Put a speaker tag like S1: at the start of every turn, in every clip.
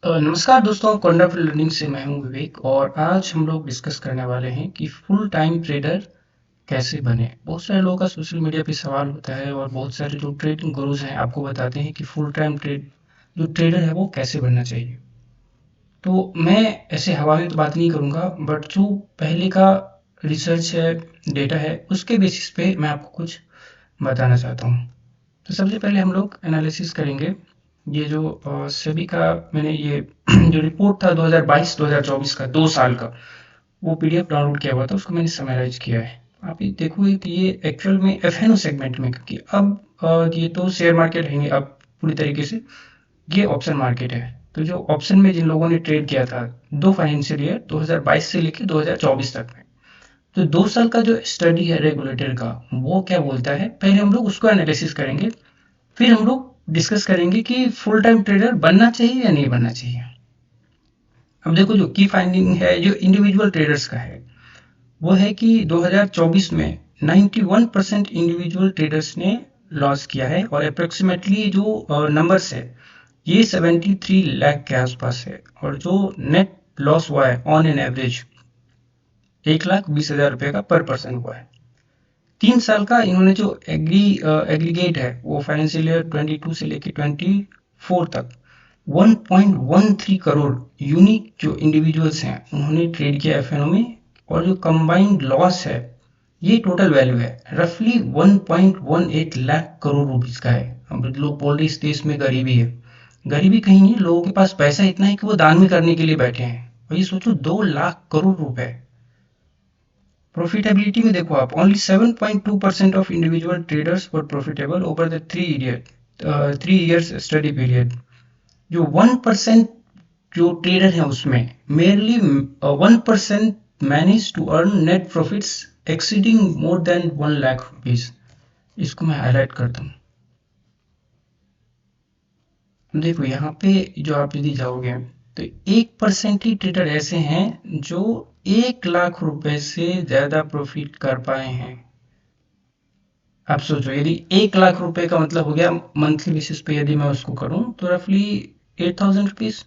S1: नमस्कार दोस्तों, wonderful learning से मैं हूं विवेक और आज हम लोग डिस्कस करने वाले हैं कि फुल टाइम ट्रेडर कैसे बने। बहुत सारे लोगों का सोशल मीडिया पे सवाल होता है और बहुत सारे जो ट्रेडिंग गुरुज हैं आपको बताते हैं कि फुल टाइम जो ट्रेडर है वो कैसे बनना चाहिए। तो मैं ऐसे हवा में तो बात नहीं करूंगा, बट जो पहले का रिसर्च है, डेटा है, उसके बेसिस पे मैं आपको कुछ बताना चाहता हूँ। तो सबसे पहले हम लोग एनालिसिस करेंगे। ये जो सेबी का मैंने ये जो रिपोर्ट था 2022-2024 का 2 साल का, वो पीडीएफ डाउनलोड किया हुआ था, उसको मैंने समराइज किया है। आप ये देखोगे कि ये एक्चुअल में एफएनओ सेगमेंट में, क्योंकि अब ये तो शेयर मार्केट है अब पूरी तरीके से, ये ऑप्शन मार्केट है। तो जो ऑप्शन में जिन लोगों ने ट्रेड किया था 2 फाइनेंशियल ईयर 2022 से लेकर 2024 तक में, तो 2 साल का जो स्टडी है रेगुलेटर का, वो क्या बोलता है, पहले हम लोग उसको एनालिसिस करेंगे। फिर हम लोग डिस्कस करेंगे कि फुल टाइम ट्रेडर बनना चाहिए या नहीं बनना चाहिए। अब देखो, जो की फाइंडिंग है जो इंडिविजुअल ट्रेडर्स का है, वो है कि 2024 में 91% इंडिविजुअल ट्रेडर्स ने लॉस किया है और अप्रोक्सीमेटली जो नंबर्स है ये 73 लाख के आसपास है। और जो नेट लॉस हुआ है ऑन एन एवरेज 1,20,000 रुपये का पर पर्सन हुआ है। 3 साल का इन्होंने जो एग्रीगेट है वो फाइनेंशियल ईयर 22 से लेके 24 तक 1.13 करोड़ यूनिक जो इंडिविजुअल्स हैं उन्होंने ट्रेड किया एफएनओ में। और जो कंबाइंड लॉस है, ये टोटल वैल्यू है रफली 1.18 लाख करोड़ रुपीस का है। अब लोग बोल रहे इस देश में गरीबी है, गरीबी कहीं नहीं, लोगों के पास पैसा इतना है कि वो दान में करने के लिए बैठे हैं। और ये सोचो 2 लाख करोड़ रुपए। प्रॉफिटेबिलिटी में देखो आप, only 7.2% of individual traders were profitable over the 3 years study period. जो 1% जो ट्रेडर है उसमें merely 1% manage to earn net profits exceeding more than 1 lakh rupees. इसको मैं हाईलाइट करता हूँ। देखो यहाँ पे जो आप यदि जाओगे तो 1% ही ट्रेडर ऐसे हैं जो 1 लाख रुपए से ज्यादा प्रॉफिट कर पाए हैं। आप सोचो, यदि 1 लाख रुपए का मतलब हो गया मंथली बेसिस पे, यदि मैं उसको करूं तो रफली 8,000 रुपीज।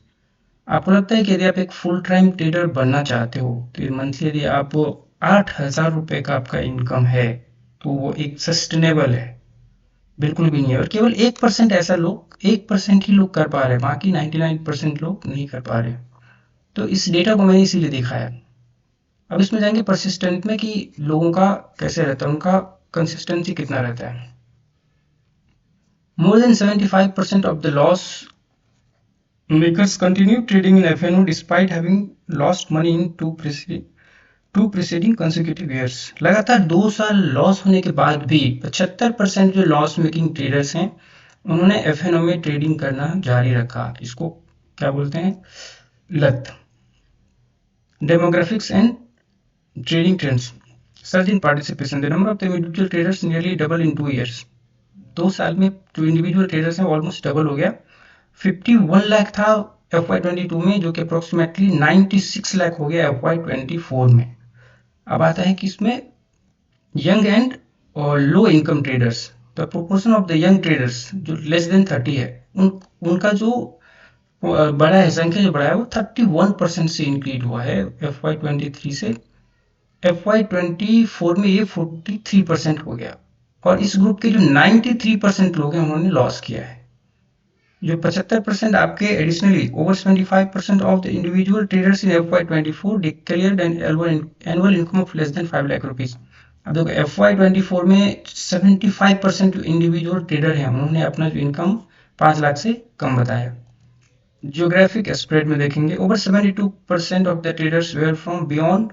S1: आपको लगता है कि यदि आप एक फुल टाइम ट्रेडर बनना चाहते हो तो मंथली यदि आप 8,000 रुपए का आपका इनकम है तो वो एक सस्टेनेबल है? बिल्कुल भी नहीं है। और केवल 1% ऐसा लोग, 1% ही लोग कर पा रहे हैं, बाकी 99% लोग नहीं कर पा रहे। तो इस डेटा को मैंने इसीलिए दिखाया। अब इसमें जाएंगे परसिस्टेंट में कि लोगों का कैसे रहता है, उनका कंसिस्टेंसी कितना रहता है। More than 75% of the loss makers continue trading in F and O despite having lost money in two preceding consecutive years. लगातार 2 साल लॉस होने के बाद भी 75% जो लॉस मेकिंग ट्रेडर्स हैं उन्होंने एफएनओ में ट्रेडिंग करना जारी रखा। इसको क्या बोलते हैं, लत। Demographics and trading trends, surge in participation, the number of the individual traders nearly double in 2 years. 2 साल में जो इंडिविजुअल ट्रेडर्स हैं ऑलमोस्ट डबल हो गया। 51 लाख था FY22 में, जो कि अप्रोक्सीमेटली 96 लाख हो गया FY24 में। अब आता है कि इसमें यंग एंड और low income traders, the proportion of the young traders जो लेस देन 30 है, उनका जो बड़ा है, संख्या जो बड़ा है, वो 31% से इंक्रीज हुआ है FY23 से। FY24 में ये 43% हो गया। और इस ग्रुप के जो 93% लोग हैं उन्होंने लॉस किया है। जो 75% आपके additionally over 75% of the individual traders in FY24 declared an annual income of less than 5 lakh rupees. अब देखो FY24 में 75% जो इंडिविजुअल ट्रेडर हैं उन्होंने अपना जो इनकम 5 लाख से कम बताया। जियोग्राफिक स्प्रेड में देखेंगे, over 72% of the traders were from beyond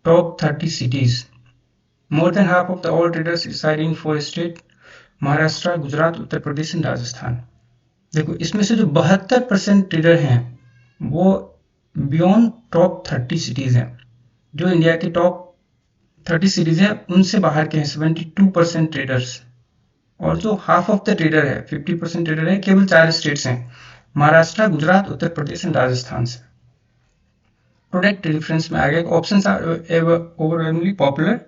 S1: top 30 cities. More than half of the all traders reside in 4 states: Maharashtra, Gujarat, Uttar Pradesh and Rajasthan. देखो इसमें से जो 72% ट्रेडर हैं वो बियॉन्ड टॉप 30 सिटीज हैं। जो इंडिया के टॉप 30 सिटीज हैं उनसे बाहर के हैं 72% ट्रेडर्स। और जो हाफ ऑफ द ट्रेडर है 50% ट्रेडर है, केवल 4 स्टेट्स हैं: महाराष्ट्र, गुजरात, उत्तर प्रदेश एंड राजस्थान से। प्रोडक्ट रेफरेंस में आ गया, options are overwhelmingly popular.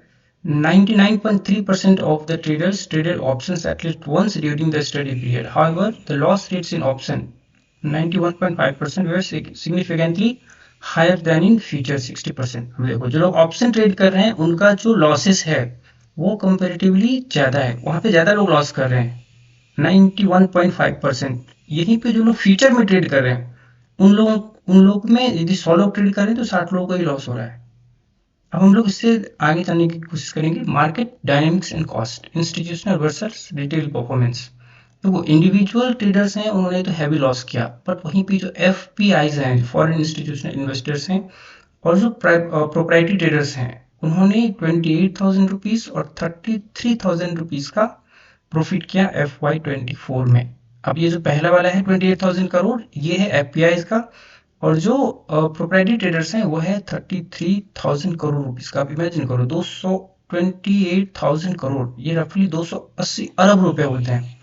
S1: 99.3% of the traders traded options at least once during the study period. However, the loss rates in option 91.5% were significantly higher than in future 60%। देखो जो लोग option trade कर रहे हैं उनका जो लॉसेस है वो कंपेरेटिवली ज़्यादा है, वहाँ पे ज़्यादा लोग लॉस कर रहे हैं 91.5%। यहीं पे जो लोग फ्यूचर में ट्रेड कर रहे हैं उन लोग में यदि 100 लोग ट्रेड कर रहे हैं तो 60 लोगों को ही लॉस हो रहा है। अब हम लोग इससे आगे चलने की कोशिश करेंगे। Market dynamics and cost, institutional versus retail performance. तो वो इंडिविजुअल ट्रेडर्स हैं उन्होंने तो हैवी लॉस किया, बट वहीं पे जो एफपीआईज हैं, फॉरेन इंस्टीट्यूशनल इन्वेस्टर्स हैं, और जो प्रोप्राइटरी ट्रेडर्स हैं उन्होंने 28,000 रुपीज और 33,000 रुपीज का प्रॉफिट किया FY24 में। अब ये जो पहला वाला है 28,000 करोड़, ये है एफपीआईज का, और जो प्रोप्राइटरी ट्रेडर्स हैं वो है 33,000 करोड़ रुपीस का। आप इमेजिन करो 228,000 करोड़, ये रफली 280 अरब रुपए होते हैं।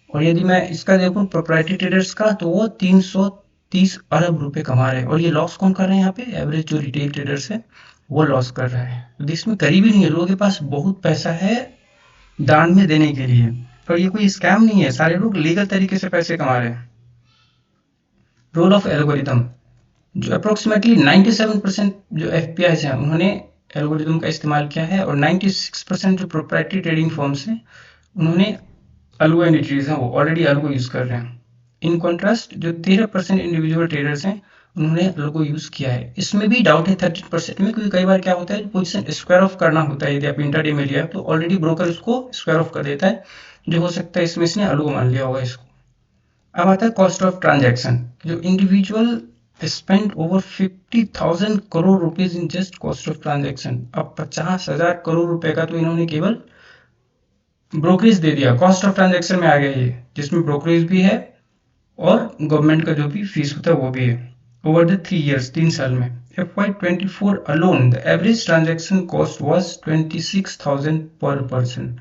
S1: और यदि मैं इसका देखूं प्रोप्राइटरी ट्रेडर्स का, तो वो 330 अरब रुपए कमा रहे हैं। और ये लॉस कौन कर रहे हैं यहाँ पे? एवरेज जो रिटेल ट्रेडर्स है वो लॉस कर रहा है। तो देश में करीब ही नहीं है, लोगों के पास बहुत पैसा है दान में देने के लिए, और ये कोई स्कैम नहीं है, सारे लोग लीगल तरीके से पैसे कमा रहे हैं। रोल ऑफ एल्गोरिथम, जो अप्रोक्सीमेटली 97% जो एफपीआईज हैं उन्होंने एल्गोरिथम का इस्तेमाल किया है, और 96% जो प्रोप्राइटरी ट्रेडिंग फर्म्स हैं उन्होंने अल्गो एंटिटीज हैं वो ऑलरेडी अल्गो यूज कर रहे हैं। इन कॉन्ट्रास्ट जो 13% इंडिविजुअल ट्रेडर्स हैं उन्होंने अल्गो यूज किया है। इसमें भी डाउट है 13% में, क्योंकि कई बार क्या होता है पोजीशन स्क्वायर ऑफ करना होता है। यदि आप इंट्राडे में लिया तो ऑलरेडी ब्रोकर उसको स्क्वायर ऑफ कर देता है, जो हो सकता है इसमें इसने अल्गो मान लिया होगा इसको। अब आता है कॉस्ट ऑफ ट्रांजैक्शन, जो individual spend over 50,000 crore rupees in just cost of transaction. अब 50,000 करोड़ रुपए का तो इन्होंने केवल ब्रोकरेज दे दिया, कॉस्ट ऑफ ट्रांजैक्शन में आ गया ये, जिसमें ब्रोकरेज भी है और गवर्नमेंट का जो भी फीस होता है वो भी है। ओवर द 3 years, 3 साल में FY24 alone the average transaction cost was 26,000 पर पर्सन।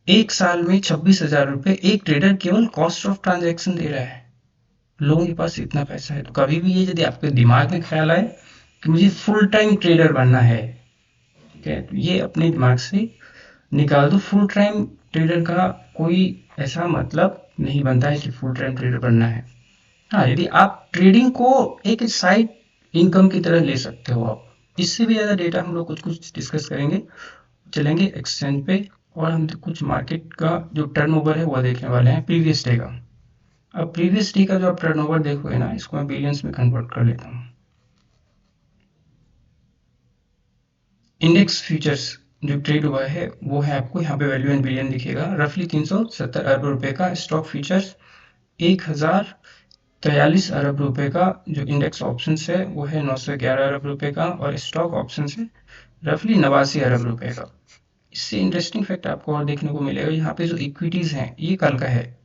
S1: एक साल में 26,000 रुपए एक ट्रेडर केवल कॉस्ट ऑफ ट्रांजैक्शन दे रहा है। लोगों के पास इतना पैसा है, तो कभी भी ये यदि आपके दिमाग में ख्याल आए कि मुझे फुल टाइम ट्रेडर बनना है, ठीक है, तो ये अपने दिमाग से निकाल दो। फुल टाइम ट्रेडर का कोई ऐसा मतलब नहीं बनता है कि फुल टाइम ट्रेडर बनना है। हाँ, यदि आप ट्रेडिंग को एक साइड इनकम की तरह ले सकते हो, आप इससे भी ज़्यादा डेटा हम लोग कुछ कुछ डिस्कस करेंगे, चलेंगे एक्सचेंज पे, और हम कुछ मार्केट का जो टर्नओवर है वो देखने वाले हैं प्रीवियस डे का। अब प्रीवियस डे का जो आप टर्नओवर देखोगे ना, इसको मैं बिलियंस में कन्वर्ट कर लेता हूँ। इंडेक्स फ्यूचर्स जो ट्रेड हुआ है वो है, आपको यहाँ पे वैल्यू इन बिलियन दिखेगा, रफली 370 अरब रुपए का। स्टॉक फ्यूचर्स 1043 अरब रुपए का। जो इंडेक्स ऑप्शंस है वो है 911 अरब रुपए का, और स्टॉक ऑप्शंस है रफली 89 अरब रुपए का। इससे इंटरेस्टिंग फैक्ट आपको और देखने को मिलेगा, यहाँ पे जो इक्विटीज हैं ये कल का है,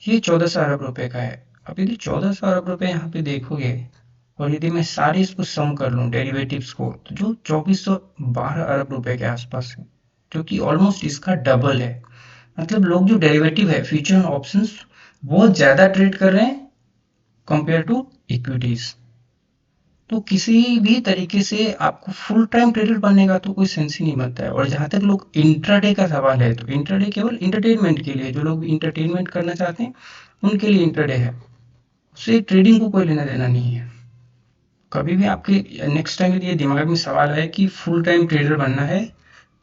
S1: ये 1400 अरब रुपए का है। अब यदि 1400 अरब रुपए यहाँ पे देखोगे, और यदि मैं सारे इसको सम कर लूँ डेरिवेटिव्स को, तो जो 2412 अरब रुपए के आसपास है, जो कि ऑलमोस्ट इसका डबल है। मतलब लोग जो डेरिवेटिव है फ्यूचर ऑप्शंस वो ज्यादा ट्रेड कर रहे हैं कंपेयर टू इक्विटीज। तो किसी भी तरीके से आपको फुल टाइम ट्रेडर बनने का तो कोई सेंस ही नहीं बनता है। और जहां तक लोग इंट्राडे का सवाल है, तो इंट्राडे केवल इंटरटेनमेंट के लिए, जो लोग इंटरटेनमेंट करना चाहते हैं उनके लिए इंट्राडे है, उससे ट्रेडिंग को कोई लेना देना नहीं है। कभी भी आपके नेक्स्ट टाइम यदि ये दिमाग में सवाल आए कि फुल टाइम ट्रेडर बनना है,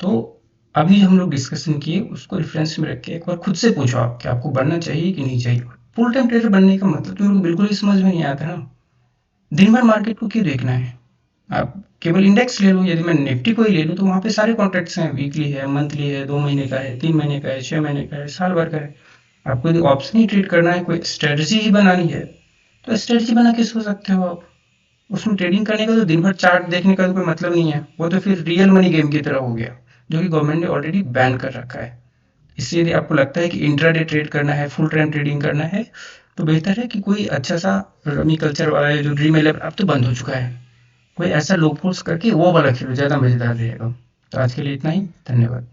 S1: तो अभी हम लोग डिस्कशन किए उसको रेफरेंस में रख के एक बार खुद से पूछो आप कि आपको बनना चाहिए कि नहीं चाहिए। फुल टाइम ट्रेडर बनने का मतलब तुम लोग बिल्कुल ही समझ में नहीं आता ना। दिन भर मार्केट को क्यों देखना है? आप केवल इंडेक्स ले लो, यदि मैं निफ्टी को ही ले लूँ तो वहाँ पे सारे कॉन्ट्रैक्ट्स हैं, वीकली है, मंथली है, 2 महीने का है, 3 महीने का है, 6 महीने का है, साल भर का है। आपको यदि ऑप्शन ही ट्रेड करना है, कोई स्ट्रेटजी ही बनानी है, तो स्ट्रेटजी बना के सो सकते हो आप। उसमें ट्रेडिंग करने का तो दिन भर चार्ट देखने का तो कोई मतलब नहीं है, वो तो फिर रियल मनी गेम की तरह हो गया, जो कि गवर्नमेंट ने ऑलरेडी बैन कर रखा है। इसलिए यदि आपको लगता है कि इंट्राडे ट्रेड करना है, फुल टाइम ट्रेडिंग करना है, तो बेहतर है कि कोई अच्छा सा रमी कल्चर वाला है, जो ड्रीम 11 अब तो बंद हो चुका है, कोई ऐसा लोग फोर्स करके वो वाला खेलो, ज़्यादा मजेदार रहेगा। तो आज के लिए इतना ही, धन्यवाद।